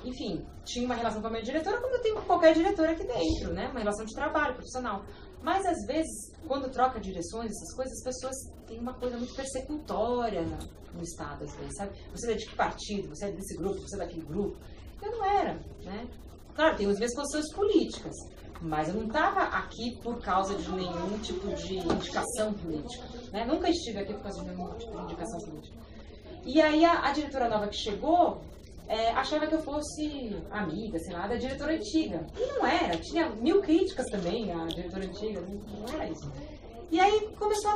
enfim, tinha uma relação com a minha diretora, como eu tenho com qualquer diretora aqui dentro, né? Uma relação de trabalho profissional. Mas, às vezes, quando troca direções, essas coisas, as pessoas têm uma coisa muito persecutória no Estado, às vezes, sabe? Você é de que partido? Você é desse grupo? Você é daquele grupo? Eu não era, né? Claro, tenho as minhas posições políticas, mas eu não estava aqui por causa de nenhum tipo de indicação política, né? Nunca estive aqui por causa de nenhum tipo de indicação política. E aí a diretora nova que chegou achava que eu fosse amiga, sei lá, da diretora antiga. E não era, tinha 1000 críticas também a diretora antiga, não era isso. E aí começou a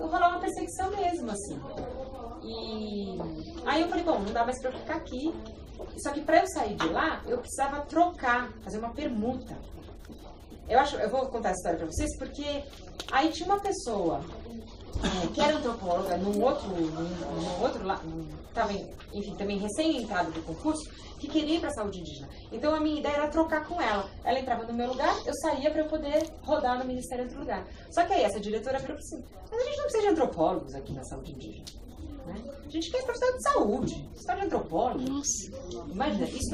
rolar uma perseguição mesmo, assim. E aí eu falei, bom, não dá mais pra eu ficar aqui. Só que para eu sair de lá, eu precisava trocar, fazer uma permuta. Eu vou contar essa história para vocês, porque aí tinha uma pessoa que era antropóloga, num outro lado, estava, enfim, também recém-entrada do concurso, que queria ir para a saúde indígena. Então a minha ideia era trocar com ela. Ela entrava no meu lugar, eu saía para eu poder rodar no Ministério em outro lugar. Só que aí essa diretora falou assim, mas a gente não precisa de antropólogos aqui na saúde indígena. Né? A gente quer profissional de saúde, você está de antropólogo. Nossa. Imagina, isso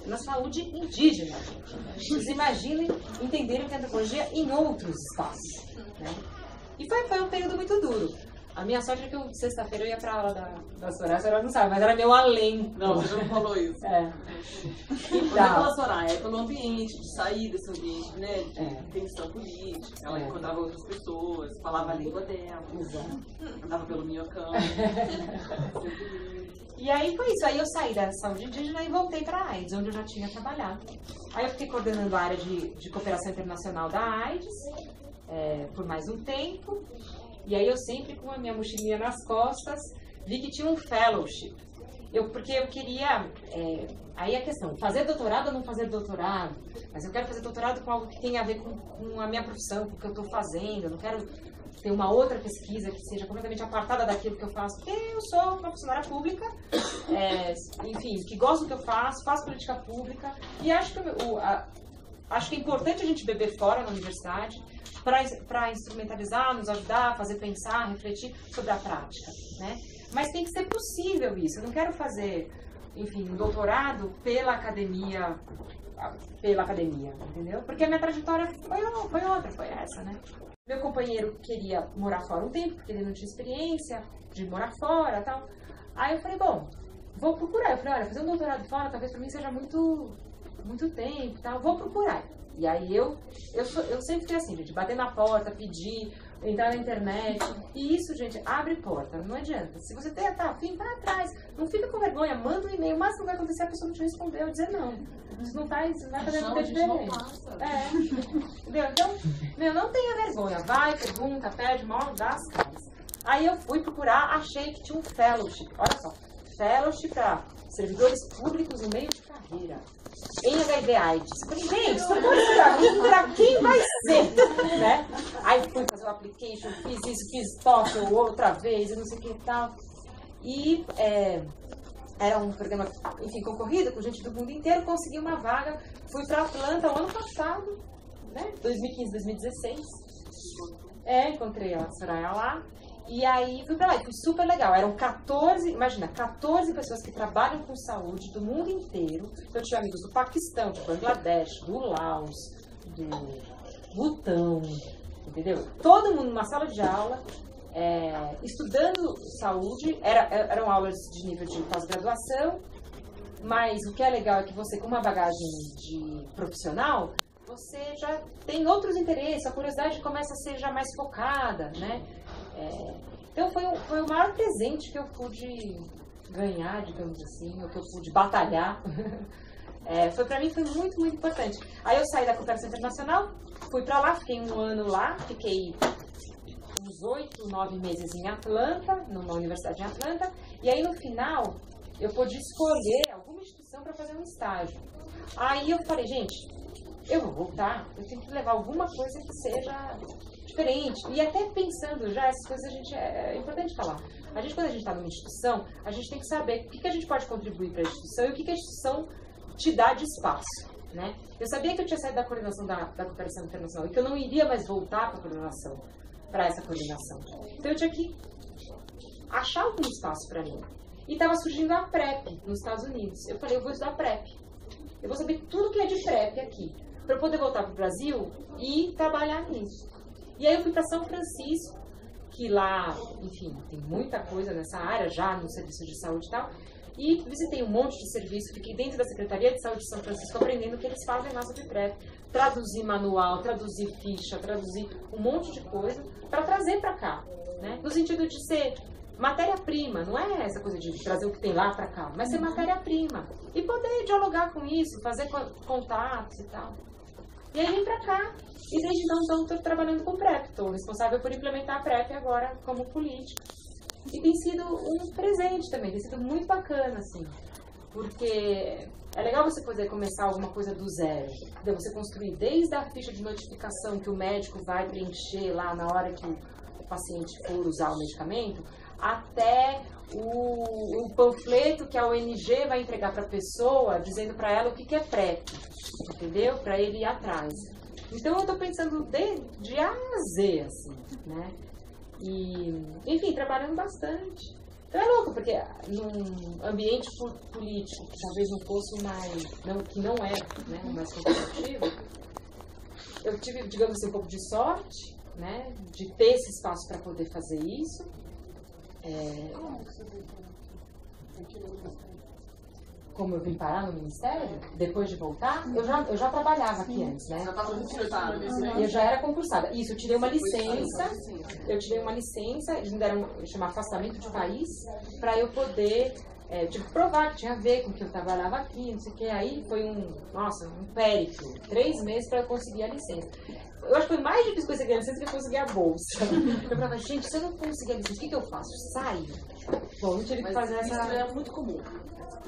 na saúde indígena, gente. Vocês imaginem entenderem que a antropologia em outros espaços. Né? E foi um período muito duro. A minha sorte é que sexta-feira eu ia pra aula da Soraya, a Soraya não sabe, mas era meu além. Não, você não falou isso. Então, não é pela Soraya, é pelo ambiente, de sair desse ambiente, né, de tensão política. Ela encontrava outras pessoas, falava a língua dela, andava pelo minhocão. E aí foi isso, aí eu saí da saúde indígena e voltei pra AIDS, onde eu já tinha trabalhado. Aí eu fiquei coordenando a área de cooperação internacional da AIDS por mais um tempo. E aí eu sempre com a minha mochilinha nas costas, vi que tinha um fellowship. Porque eu queria, aí a questão, fazer doutorado ou não fazer doutorado? Mas eu quero fazer doutorado com algo que tenha a ver com a minha profissão, com o que eu estou fazendo. Eu não quero ter uma outra pesquisa que seja completamente apartada daquilo que eu faço, porque eu sou uma funcionária pública, enfim, que gosto do que eu faço política pública, e acho que é importante a gente beber fora na universidade, para instrumentalizar, nos ajudar, fazer pensar, refletir sobre a prática, né? Mas tem que ser possível isso. Eu não quero fazer, enfim, um doutorado pela academia, entendeu? Porque a minha trajetória foi essa, né? Meu companheiro queria morar fora um tempo, porque ele não tinha experiência de morar fora e tal. Aí eu falei, bom, vou procurar. Eu falei, olha, fazer um doutorado fora talvez para mim seja muito tempo e tal, vou procurar. E aí eu sempre fui assim, gente, bater na porta, pedir, entrar na internet. E isso, gente, abre porta, não adianta. Se você tá afim, vai atrás. Não fica com vergonha, manda um e-mail. O máximo que vai acontecer é a pessoa não te responder ou dizer não. Isso não vai fazer muita diferença. Entendeu? Então, não tenha vergonha. Vai, pergunta, pede, mal, dá as caras. Aí eu fui procurar, achei que tinha um fellowship. Olha só, fellowship para servidores públicos no meio de carreira. Em HIV/AIDS. Falei, gente, pra quem vai ser? Né? Aí fui fazer o application, fiz isso, fiz TOEFL outra vez, e não sei o que e tal. E era um programa, enfim, concorrido com gente do mundo inteiro, consegui uma vaga, fui pra Atlanta o ano passado, né? 2015, 2016. Encontrei a Soraya lá. E aí fui pra lá, e foi super legal. Eram 14 pessoas que trabalham com saúde do mundo inteiro. Eu tive amigos do Paquistão, do Bangladesh, do Laos, do Butão, entendeu? Todo mundo numa sala de aula, estudando saúde. Eram aulas de nível de pós-graduação, mas o que é legal é que você, com uma bagagem de profissional, você já tem outros interesses, a curiosidade começa a ser já mais focada, né? Então foi o maior presente que eu pude ganhar, digamos assim, ou que eu pude batalhar. Pra mim foi muito, muito importante. Aí eu saí da cooperação internacional, fui pra lá, fiquei um ano lá, fiquei uns 8, 9 meses em Atlanta, numa universidade em Atlanta, e aí no final eu pude escolher alguma instituição para fazer um estágio. Aí eu falei, gente, eu vou voltar, eu tenho que levar alguma coisa que seja diferente. E até pensando já, essas coisas é importante falar. Quando a gente está numa instituição, a gente tem que saber o que a gente pode contribuir para a instituição e o que a instituição te dá de espaço, né? Eu sabia que eu tinha saído da coordenação da cooperação internacional e que eu não iria mais voltar para a coordenação, para essa coordenação. Então eu tinha que achar algum espaço para mim. E estava surgindo a PrEP nos Estados Unidos. Eu falei, eu vou estudar PrEP. Eu vou saber tudo que é de PrEP aqui. para eu poder voltar para o Brasil e trabalhar nisso. E aí eu fui para São Francisco, que lá, enfim, tem muita coisa nessa área, já no serviço de saúde e tal, e visitei um monte de serviço, fiquei dentro da Secretaria de Saúde de São Francisco aprendendo o que eles fazem lá sobre PrEP, traduzir manual, traduzir ficha, traduzir um monte de coisa para trazer para cá, né? No sentido de ser matéria-prima, não é essa coisa de trazer o que tem lá para cá, mas ser matéria-prima e poder dialogar com isso, fazer contatos e tal. E aí vim pra cá, e desde então estou trabalhando com PrEP, estou responsável por implementar a PrEP agora como política. E tem sido um presente também, tem sido muito bacana, assim, porque é legal você poder começar alguma coisa do zero, de você construir desde a ficha de notificação que o médico vai preencher lá na hora que o paciente for usar o medicamento, até o panfleto que a ONG vai entregar para a pessoa, dizendo para ela o que é PrEP, entendeu? Para ele ir atrás. Então eu estou pensando de A a Z, assim, né? E, enfim, trabalhando bastante. Então é louco, porque num ambiente político que talvez não fosse mais, que não é, né, mais competitivo, eu tive, digamos assim, um pouco de sorte, né, de ter esse espaço para poder fazer isso. Como eu vim parar no Ministério, depois de voltar, eu já trabalhava aqui antes, né? E eu já era concursada. Isso, eu tirei uma licença, eles me deram, chamar afastamento de país, para eu poder, tive que provar que tinha a ver com o que eu trabalhava aqui, não sei o que. Aí foi um périplo, 3 meses para eu conseguir a licença. Eu acho que foi mais difícil conseguir a licença que conseguir a bolsa. Eu falava, gente, se eu não conseguir a licença, o que eu faço? Saio? Bom, eu tive que fazer essa... Isso é muito comum.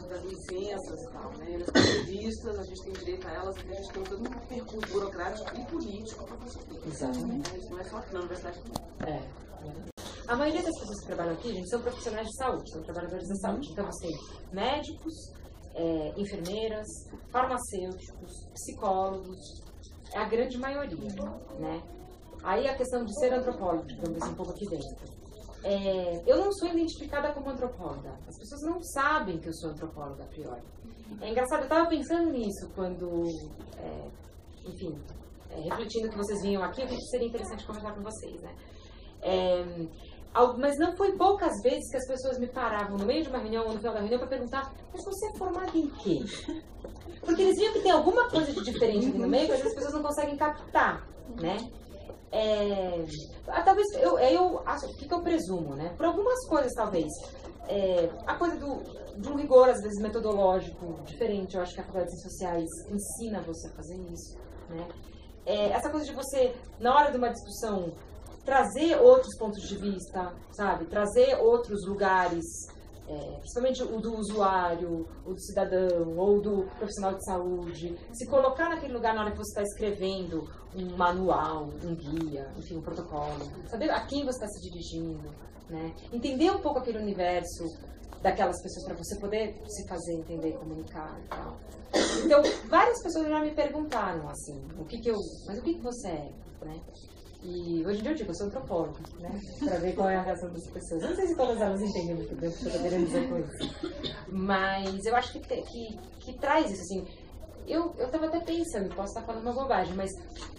Das licenças e tal, né? As entrevistas, a gente tem direito a elas, porque a gente tem todo um percurso burocrático e político para conseguir. Exatamente. Isso não é só aqui na universidade. A maioria das pessoas que trabalham aqui, gente, são profissionais de saúde, são trabalhadores da saúde. Então, você tem médicos, enfermeiras, farmacêuticos, psicólogos, é a grande maioria, né? Aí a questão de ser antropólogo, digamos assim, um pouco aqui dentro. Eu não sou identificada como antropóloga. As pessoas não sabem que eu sou antropóloga a priori. É engraçado, eu estava pensando nisso quando, enfim, refletindo que vocês vinham aqui, eu achei que seria interessante conversar com vocês, né? Mas não foi poucas vezes que as pessoas me paravam no meio de uma reunião ou no final da reunião para perguntar: mas você é formada em quê? Porque eles viam que tem alguma coisa de diferente ali no meio que às vezes as pessoas não conseguem captar, né? Talvez o que eu presumo, né? Por algumas coisas, talvez. A coisa de um rigor, às vezes, metodológico diferente. Eu acho que a Faculdade de Ciências Sociais ensina você a fazer isso, né? Essa coisa de você, na hora de uma discussão, trazer outros pontos de vista, sabe? Trazer outros lugares, principalmente o do usuário, o do cidadão, ou do profissional de saúde. Se colocar naquele lugar na hora que você está escrevendo um manual, um guia, enfim, um protocolo. Saber a quem você está se dirigindo, né? Entender um pouco aquele universo daquelas pessoas para você poder se fazer entender, comunicar e tal. Então, várias pessoas já me perguntaram, assim, mas o que você é, né? E hoje em dia eu digo, eu sou antropóloga, né? Pra ver qual é a reação das pessoas. Eu não sei se todas elas entendem muito bem o que eu tô querendo dizer com isso. Mas eu acho que traz isso, assim. Eu tava até pensando, posso estar falando uma bobagem, mas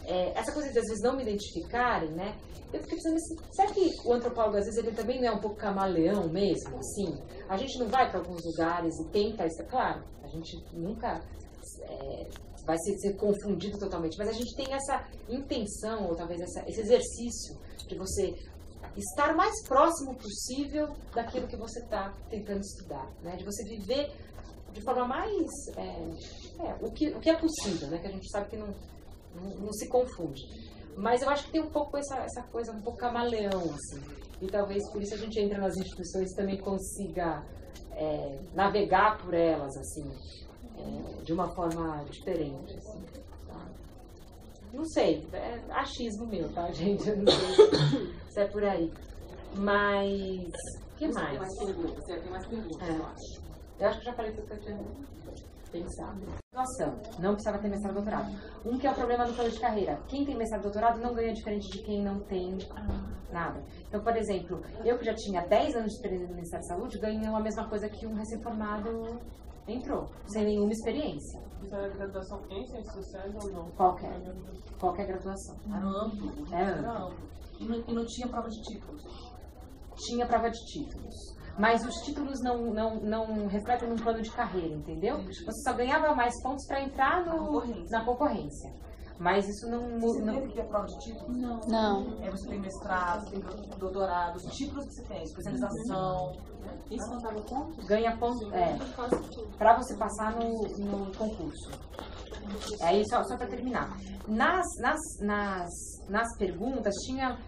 essa coisa de às vezes não me identificarem, né? Eu fiquei pensando assim, será que o antropólogo às vezes ele também não é um pouco camaleão mesmo, assim? A gente não vai para alguns lugares e tenta isso, claro, a gente nunca vai ser confundido totalmente, mas a gente tem essa intenção, ou talvez esse exercício de você estar mais próximo possível daquilo que você está tentando estudar, né? De você viver de forma mais o que é possível, né? Que a gente sabe que não se confunde. Mas eu acho que tem um pouco essa coisa um pouco camaleão, assim. E talvez por isso a gente entra nas instituições e também consiga navegar por elas, assim, de uma forma diferente, assim, tá? Não sei, é achismo meu, tá, gente? Eu não sei se é por aí. Mas, o que mais? Você tem mais perguntas, eu acho. Eu acho que já falei tudo que eu tinha pensado. Noção, não precisava ter mestrado e doutorado. Que é o problema do plano de carreira. Quem tem mestrado e doutorado não ganha diferente de quem não tem nada. Então, por exemplo, eu que já tinha 10 anos de experiência no Ministério da Saúde, ganho a mesma coisa que um recém-formado Entrou, sem nenhuma experiência. Isso era graduação em Ciências Sociais ou não? Qualquer graduação. Era amplo. Era amplo. E não tinha prova de títulos? Tinha prova de títulos. Mas os títulos não refletem num plano de carreira, entendeu? Você só ganhava mais pontos para entrar na concorrência. Mas isso Você teve que ter prova de títulos? Não. Você tem mestrado, você tem doutorado, os títulos que você tem, especialização. Isso não dava ponto? Ganha ponto, para você passar no concurso. Aí só para terminar. Nas perguntas, tinha...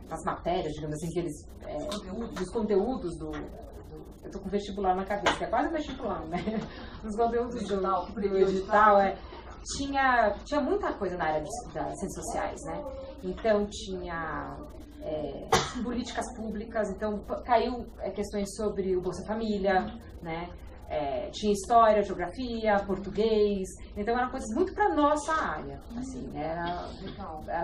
nas matérias, digamos assim, dos conteúdos do... Eu tô com vestibular na cabeça, que é quase um vestibular, né? Os conteúdos do edital, tinha muita coisa na área das ciências sociais, né? Então, tinha políticas públicas, então caiu questões sobre o Bolsa Família, né? Tinha história, geografia, português, então eram coisas muito para nossa área, assim, era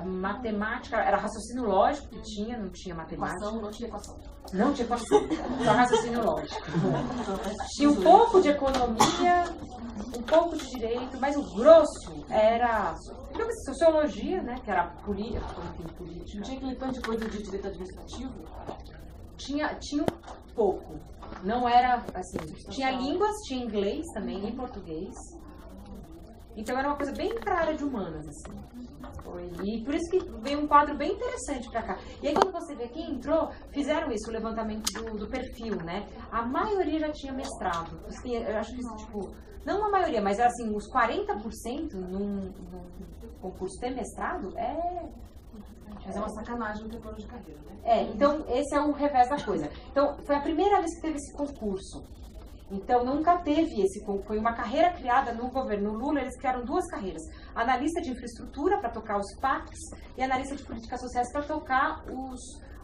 matemática, era raciocínio lógico que tinha, não tinha matemática. Não tinha equação. Não tinha equação, só raciocínio lógico. Tinha um pouco de economia, um pouco de direito, mas o grosso era sociologia, né, que era política. Não tinha aquele tanto de coisa de direito administrativo? Tinha um pouco. Não era assim. Tinha línguas, tinha inglês também e português. Então era uma coisa bem para a área de humanas, assim. E por isso que veio um quadro bem interessante para cá. E aí quando você vê quem entrou, fizeram isso, o levantamento do perfil, né? A maioria já tinha mestrado. Assim, eu acho que isso, tipo, não a maioria, mas assim, os 40% num concurso ter mestrado Mas é uma sacanagem no teu plano de carreira, né? Então esse é o revés da coisa. Então foi a primeira vez que teve esse concurso. Então nunca teve esse concurso. Foi uma carreira criada no governo Lula, eles criaram duas carreiras. Analista de infraestrutura para tocar os PACs e analista de políticas sociais para tocar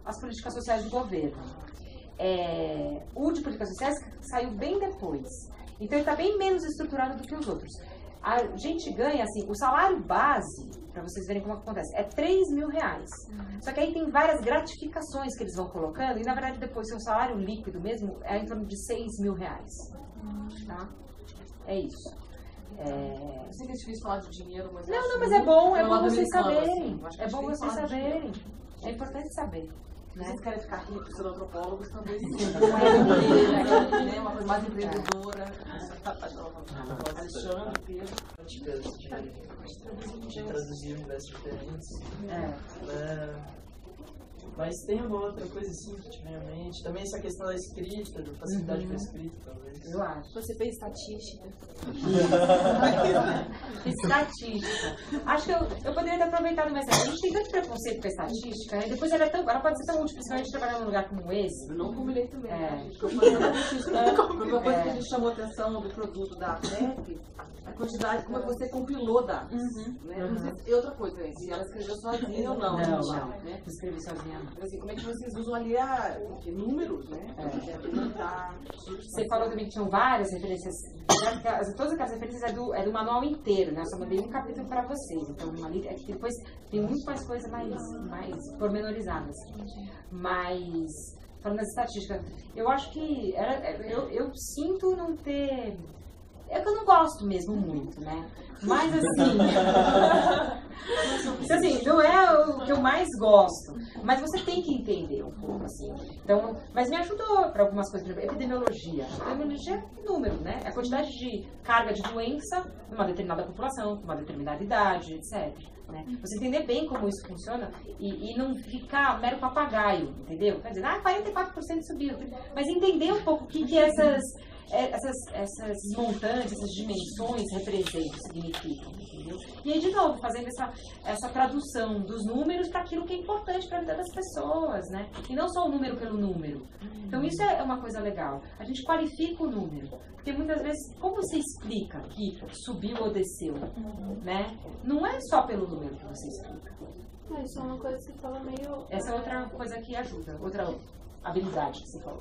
as políticas sociais do governo. O de políticas sociais saiu bem depois. Então ele está bem menos estruturado do que os outros. A gente ganha, assim, o salário base, para vocês verem como acontece, é R$3.000. Só que aí tem várias gratificações que eles vão colocando, e na verdade depois seu salário líquido mesmo é em torno de R$6.000. Tá? É isso. Eu sei que é difícil falar de dinheiro, mas... Não, mas é bom vocês saberem. É bom vocês saberem. É importante saber. Vocês querem ficar ricos, sendo antropólogos, talvez sim. Uma coisa mais empreendedora. Alexandre, Pedro. De traduzir universos diferentes. Mas tem uma outra coisa assim que te vem à mente. Também essa questão da escrita, da facilidade com a escrita, talvez. Eu acho. Você fez estatística. Estatística. Acho que eu poderia ter aproveitado mais. A gente tem tanto preconceito com a estatística, né? Depois ela pode ser tão útil, principalmente trabalhar num lugar como esse. Eu não combinei também. Uma coisa que a gente chamou a atenção do produto da PEP, a quantidade, como você compilou dados. Né? E outra coisa, se ela escreveu sozinha ou não. Não. Escrevi sozinha. Assim, como é que vocês usam ali números, né? Você falou também que tinham várias referências. Todas aquelas referências é do manual inteiro, né? Eu só mandei um capítulo para vocês. Então, depois tem muito mais coisa mais pormenorizada. Mas, falando das estatísticas, eu acho que eu sinto não ter... É que eu não gosto mesmo muito, né? Mas assim, não é o que eu mais gosto. Mas você tem que entender um pouco, assim. Então, mas me ajudou para algumas coisas. Epidemiologia. Epidemiologia é número, né? É a quantidade de carga de doença numa determinada população, com uma determinada idade, etc. Né? Você entender bem como isso funciona e não ficar mero papagaio, entendeu? Quer dizer, 44% subiu. Mas entender um pouco o que essas montantes, essas dimensões representam, significam, entendeu? E aí, de novo, fazendo essa tradução dos números para aquilo que é importante para a vida das pessoas, né? E não só o número pelo número. Então, isso é uma coisa legal. A gente qualifica o número. Porque muitas vezes, como você explica que subiu ou desceu, né? Não é só pelo número que você explica. Isso é uma coisa que você fala meio... Essa é outra coisa que ajuda, outra habilidade que você falou.